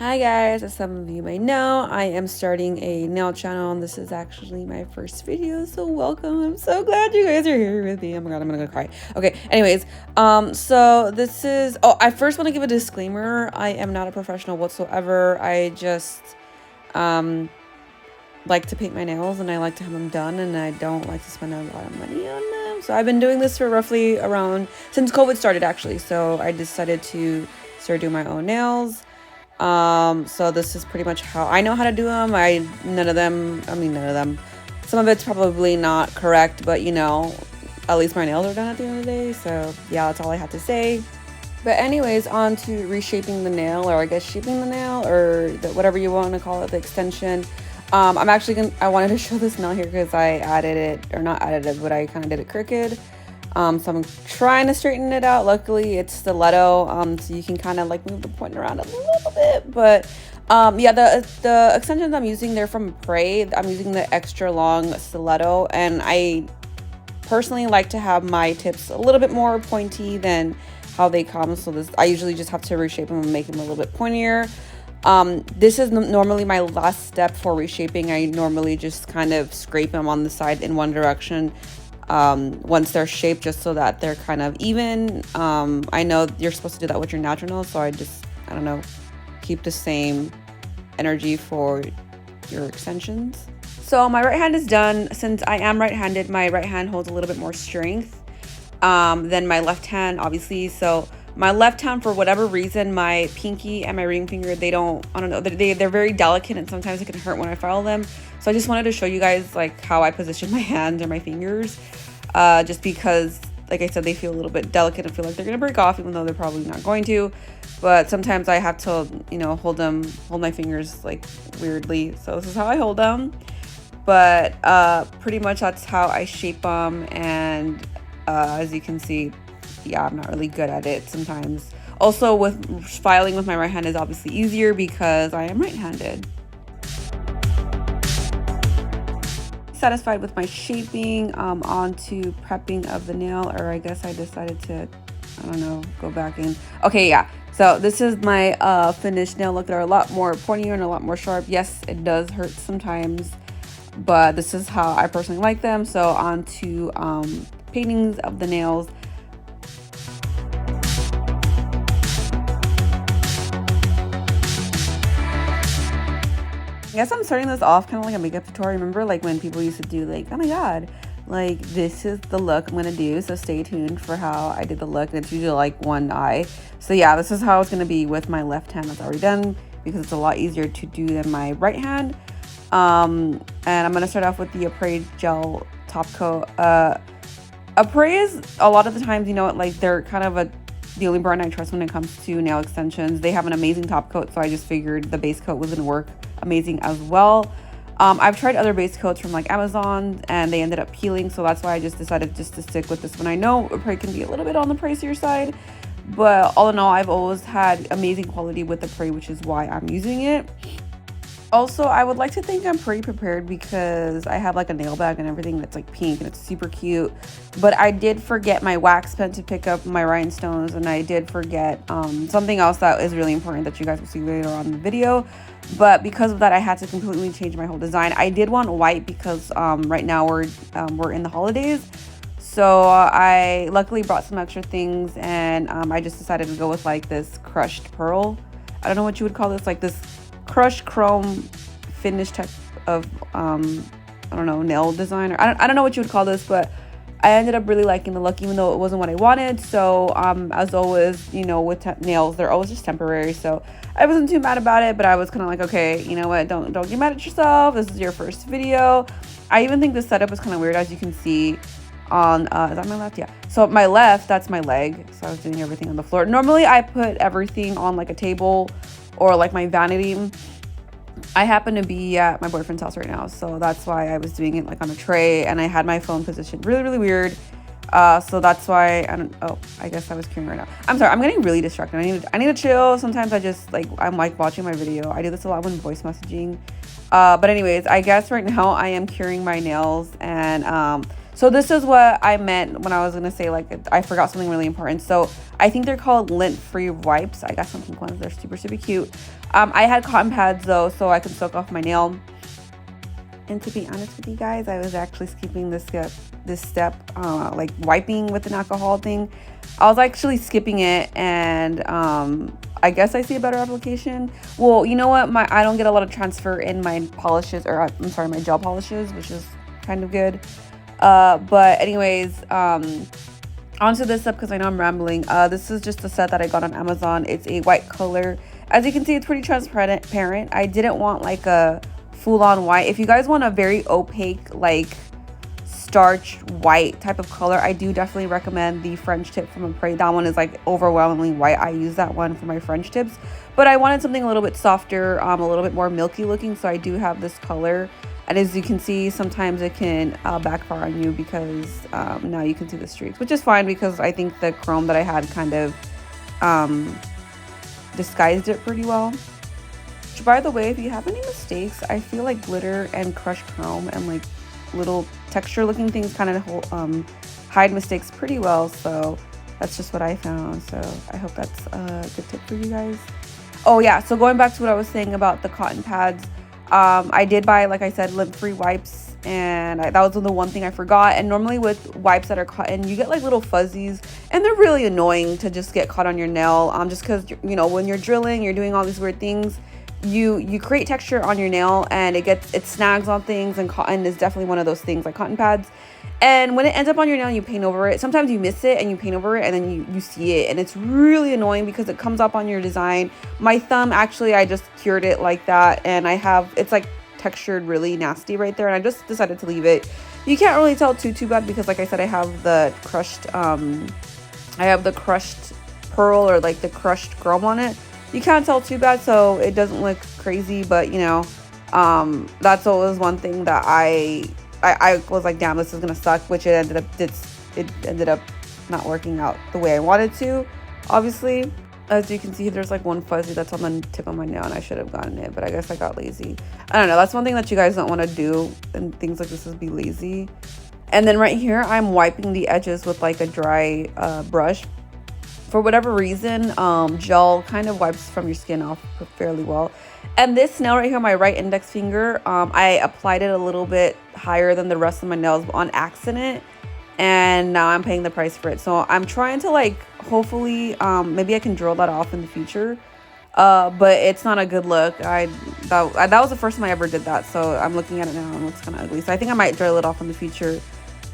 Hi guys, as some of you may know, I am starting a nail channel and this is actually my first video, so welcome. I'm so glad you guys are here with me. Oh my god, I'm gonna cry. Okay, anyways, so this is, I first want to give a disclaimer. I am not a professional whatsoever. I just, like to paint my nails and I like to have them done and I don't like to spend a lot of money on them. So I've been doing this for roughly around, since COVID started actually, so I decided to start doing my own nails. So this is pretty much how I know how to do them. None of them. Some of it's probably not correct, but at least my nails are done at the end of the day. So yeah, that's all I have to say. But anyways, on to reshaping the nail, or I guess shaping the nail, or whatever you want to call it, the extension. I wanted to show this nail here because I added it, or not added it, but I kind of did it crooked. So I'm trying to straighten it out. Luckily, it's stiletto, so you can kind of like move the point around a little bit. But yeah, the extensions I'm using, they're from Prey. I'm using the extra long stiletto, and I personally like to have my tips a little bit more pointy than how they come. So I usually just have to reshape them and make them a little bit pointier. This is normally my last step for reshaping. I normally just kind of scrape them on the side in one direction once they're shaped, just so that they're kind of even. I know you're supposed to do that with your natural nails, so I don't know, keep the same energy for your extensions. So my right hand is done. Since I am right-handed, my right hand holds a little bit more strength than my left hand, obviously. So my left hand, for whatever reason, my pinky and my ring finger, I don't know, they're very delicate, and sometimes it can hurt when I file them. So I just wanted to show you guys like how I position my hands or my fingers, just because, like I said, they feel a little bit delicate and feel like they're gonna break off, even though they're probably not going to. But sometimes I have to, hold my fingers like weirdly. So this is how I hold them. But pretty much that's how I shape them, and as you can see, yeah, I'm not really good at it sometimes. Also, with filing with my right hand is obviously easier because I am right-handed. Satisfied with my shaping, on to prepping of the nail, or I guess I decided to, I don't know, go back in. Okay, yeah. So this is my finished nail look. They're a lot more pointier and a lot more sharp. Yes, it does hurt sometimes, but this is how I personally like them. So on to paintings of the nails. I guess I'm starting this off kind of like a makeup tutorial. Remember, like when people used to do like, oh my god, like this is the look I'm gonna do. So stay tuned for how I did the look. And it's usually like one eye. So yeah, this is how it's gonna be with my left hand that's already done, because it's a lot easier to do than my right hand. And I'm gonna start off with the Apres gel top coat. Apres, a lot of the times, like they're kind of the only brand I trust when it comes to nail extensions. They have an amazing top coat, so I just figured the base coat was gonna work amazing as well. I've tried other base coats from like Amazon and they ended up peeling, so that's why I just decided just to stick with this one. I know Apres can be a little bit on the pricier side, but all in all, I've always had amazing quality with Apres, which is why I'm using it. Also, I would like to think I'm pretty prepared because I have like a nail bag and everything that's like pink and it's super cute. But I did forget my wax pen to pick up my rhinestones, and I did forget something else that is really important that you guys will see later on in the video. But because of that, I had to completely change my whole design. I did want white because right now we're in the holidays. So I luckily brought some extra things, and I just decided to go with like this crushed pearl. I don't know what you would call this, like this crushed chrome finish type of I don't know, nail design, or I don't know what you would call this, but I ended up really liking the look, even though it wasn't what I wanted. So as always, with nails, they're always just temporary, so I wasn't too mad about it. But I was kind of like, okay, you know what, don't get mad at yourself, this is your first video. I even think the setup is kind of weird, as you can see on is that my left? Yeah, so my left, that's my leg, so I was doing everything on the floor. Normally I put everything on like a table or like my vanity. I happen to be at my boyfriend's house right now, so that's why I was doing it like on a tray, and I had my phone positioned really, really weird. So that's why I guess I was queuing right now. I'm sorry, I'm getting really distracted. I need to chill. Sometimes I'm like watching my video. I do this a lot when voice messaging. But anyways, I guess right now I am curing my nails, and So this is what I meant when I was gonna say, like, I forgot something really important. So I think they're called lint-free wipes. I got some pink ones. They're super, super cute. I had cotton pads though, so I could soak off my nail. And to be honest with you guys, I was actually skipping this step, like wiping with an alcohol thing. I was actually skipping it, and I guess I see a better application. Well, you know what? I don't get a lot of transfer in my polishes, or I'm sorry, my gel polishes, which is kind of good. But anyways, onto this step because I know I'm rambling. This is just a set that I got on Amazon. It's a white color. As you can see, it's pretty transparent. I didn't want like a full-on white. If you guys want a very opaque, like starch white type of color, I do definitely recommend the French tip from Apres. That one is like overwhelmingly white. I use that one for my French tips, but I wanted something a little bit softer, a little bit more milky looking, so I do have this color. And as you can see, sometimes it can backfire on you because now you can see the streaks, which is fine because I think the chrome that I had kind of disguised it pretty well. Which, by the way, if you have any mistakes, I feel like glitter and crushed chrome and like little texture looking things kind of hide mistakes pretty well. So that's just what I found. So I hope that's a good tip for you guys. Oh yeah, so going back to what I was saying about the cotton pads, I did buy, like I said, lint-free wipes, and that was the one thing I forgot. And normally with wipes that are cotton, you get like little fuzzies, and they're really annoying to just get caught on your nail, just because, you know, when you're drilling, you're doing all these weird things, you create texture on your nail, and it snags on things, and cotton is definitely one of those things, like cotton pads. And when it ends up on your nail and you paint over it, sometimes you miss it and you paint over it, and then you see it, and it's really annoying because it comes up on your design. My thumb, actually, I just cured it like that, and it's like textured really nasty right there, and I just decided to leave it. You can't really tell too bad because, like I said, I have the crushed pearl, or like the crushed chrome on it. You can't tell too bad, so it doesn't look crazy, but you know, that's always one thing that I was like, damn, this is gonna suck, which it ended up not working out the way I wanted to. Obviously, as you can see, there's like one fuzzy that's on the tip of my nail, and I should have gotten it, but I guess I got lazy. I don't know, that's one thing that you guys don't want to do and things like this, is be lazy. And then right here, I'm wiping the edges with like a dry brush. For whatever reason, gel kind of wipes from your skin off fairly well. And this nail right here, my right index finger, I applied it a little bit higher than the rest of my nails on accident, and now I'm paying the price for it. So I'm trying to, like, hopefully maybe I can drill that off in the future, but it's not a good look. That was the first time I ever did that, so I'm looking at it now and it looks kind of ugly. So I think I might drill it off in the future.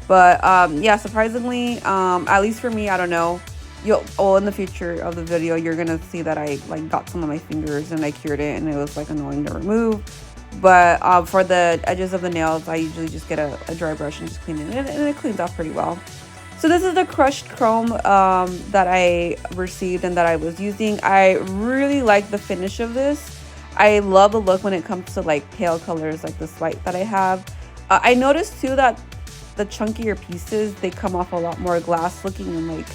But yeah, surprisingly, at least for me, I don't know, in the future of the video, you're gonna see that I like got some of my fingers and I cured it, and it was like annoying to remove. But for the edges of the nails, I usually just get a dry brush and just clean it, and it cleans off pretty well. So this is the crushed chrome that I received and that I was using. I really like the finish of this. I love the look when it comes to like pale colors like this white that I have. I noticed too that the chunkier pieces, they come off a lot more glass looking, and like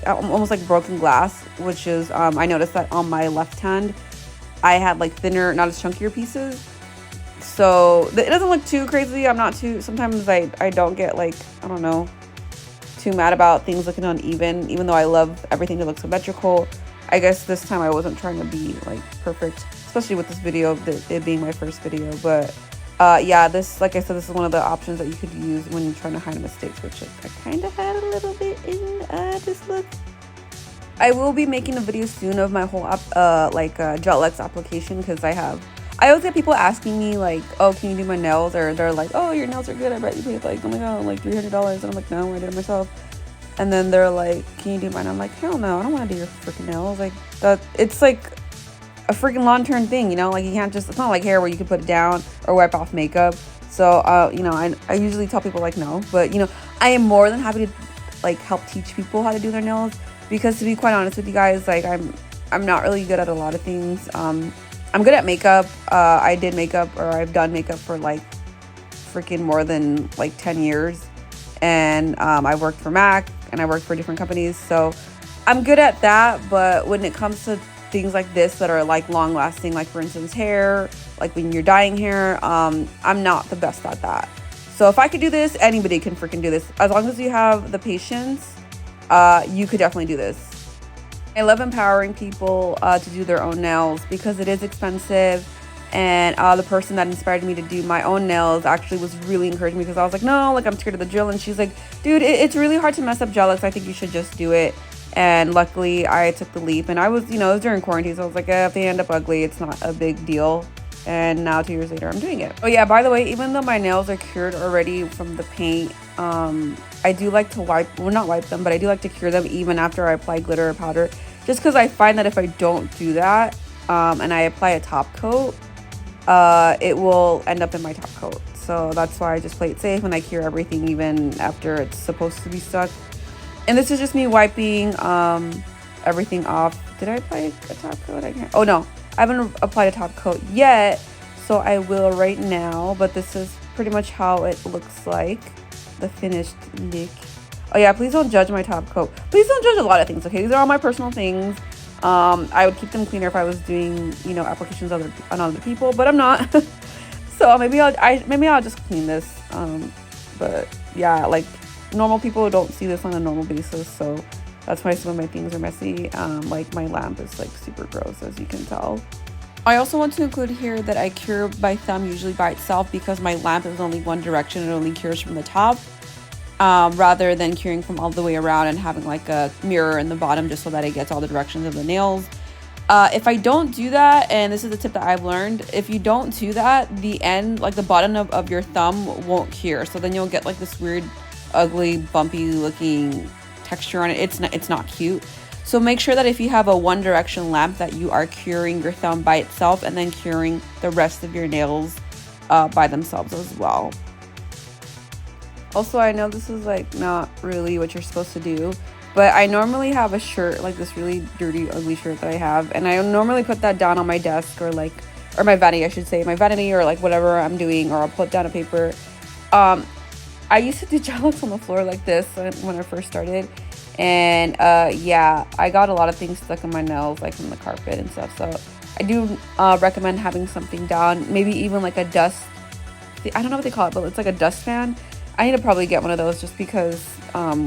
almost like broken glass, which is I noticed that on my left hand I had like thinner, not as chunkier pieces. So it doesn't look too crazy. I'm not too, sometimes I don't get like, I don't know, too mad about things looking uneven, even though I love everything to look symmetrical. I guess this time I wasn't trying to be like perfect, especially with this video, it being my first video. But yeah, this, like I said, this is one of the options that you could use when you're trying to hide mistakes, which I kind of had a little bit in this look. I will be making a video soon of my whole Gel-X application, because I always get people asking me like, oh, can you do my nails? Or they're like, oh, your nails are good, I bet you paid like, oh my god, like $300. And I'm like, no, I did it myself. And then they're like, can you do mine? I'm like, hell no, I don't want to do your freaking nails. Like, it's like a freaking long-term thing, you know? Like, you can't just, it's not like hair where you can put it down or wipe off makeup. So you know, I usually tell people like no, but you know, I am more than happy to like help teach people how to do their nails, because to be quite honest with you guys, like I'm not really good at a lot of things. I'm good at makeup. I did makeup, or I've done makeup for like freaking more than like 10 years. And I worked for MAC, and I worked for different companies. So I'm good at that. But when it comes to things like this that are like long lasting, like for instance hair, like when you're dyeing hair, I'm not the best at that. So if I could do this, anybody can freaking do this. As long as you have the patience, you could definitely do this. I love empowering people to do their own nails because it is expensive. And the person that inspired me to do my own nails actually was really encouraging me because I was like, no, like I'm scared of the drill. And she's like, dude, it's really hard to mess up gel X. I think you should just do it. And luckily I took the leap, and I was, it was during quarantine. So I was like, if they end up ugly, it's not a big deal. And now 2 years later, I'm doing it. Oh yeah, by the way, even though my nails are cured already from the paint, I do like to not wipe them, but I do like to cure them even after I apply glitter or powder. Just because I find that if I don't do that, and I apply a top coat, it will end up in my top coat. So that's why I just play it safe and I cure everything even after it's supposed to be stuck. And this is just me wiping everything off. Did I apply a top coat? I can't. Oh no, I haven't applied a top coat yet, so I will right now. But this is pretty much how it looks like, the finished look. Oh yeah, please don't judge my top coat. Please don't judge a lot of things, okay? These are all my personal things. I would keep them cleaner if I was doing, applications on other people, but I'm not. So maybe I'll just clean this. But yeah, like normal people don't see this on a normal basis, so that's why some of my things are messy. Like my lamp is like super gross, as you can tell. I also want to include here that I cure by thumb usually by itself because my lamp is only one direction. It only cures from the top. Rather than curing from all the way around and having like a mirror in the bottom just so that it gets all the directions of the nails. If I don't do that, and this is the tip that I've learned, if you don't do that, the end, like the bottom of your thumb won't cure. So then you'll get like this weird, ugly, bumpy looking texture on it. It's not cute. So make sure that if you have a one direction lamp that you are curing your thumb by itself and then curing the rest of your nails by themselves as well. Also, I know this is like not really what you're supposed to do, but I normally have a shirt, like this really dirty, ugly shirt that I have, and I normally put that down on my desk or my vanity, I should say, my vanity or like whatever I'm doing, or I'll put down a paper. I used to do gel X on the floor like this when I first started, and yeah, I got a lot of things stuck in my nails, like from the carpet and stuff. So I do recommend having something down, maybe even like a dust. I don't know what they call it, but it's like a dust fan. I need to probably get one of those just because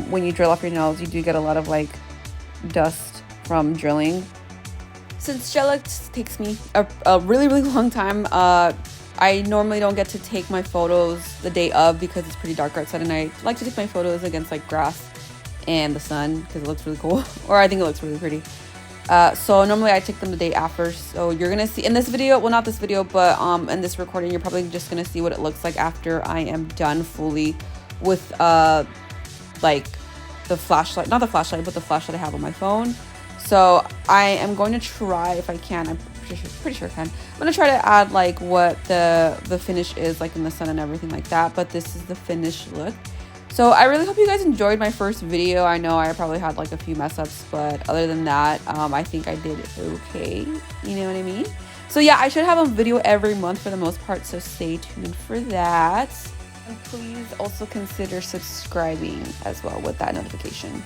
when you drill off your nails, you do get a lot of like dust from drilling. Since gel X takes me a really, really long time, I normally don't get to take my photos the day of because it's pretty dark outside, and I like to take my photos against like grass and the sun because it looks really cool, or I think it looks really pretty. So normally I take them the day after. So you're gonna see in this video, well, not this video, but in this recording, you're probably just gonna see what it looks like after I am done fully with like the flashlight, not the flashlight, but the flashlight I have on my phone. So I am going to try, if I can, I'm pretty sure I can. I'm gonna try to add like what the finish is like in the sun and everything like that. But this is the finished look. So I really hope you guys enjoyed my first video. I know I probably had like a few mess ups, but other than that, I think I did okay. You know what I mean? So yeah, I should have a video every month for the most part, so stay tuned for that. And please also consider subscribing as well with that notification.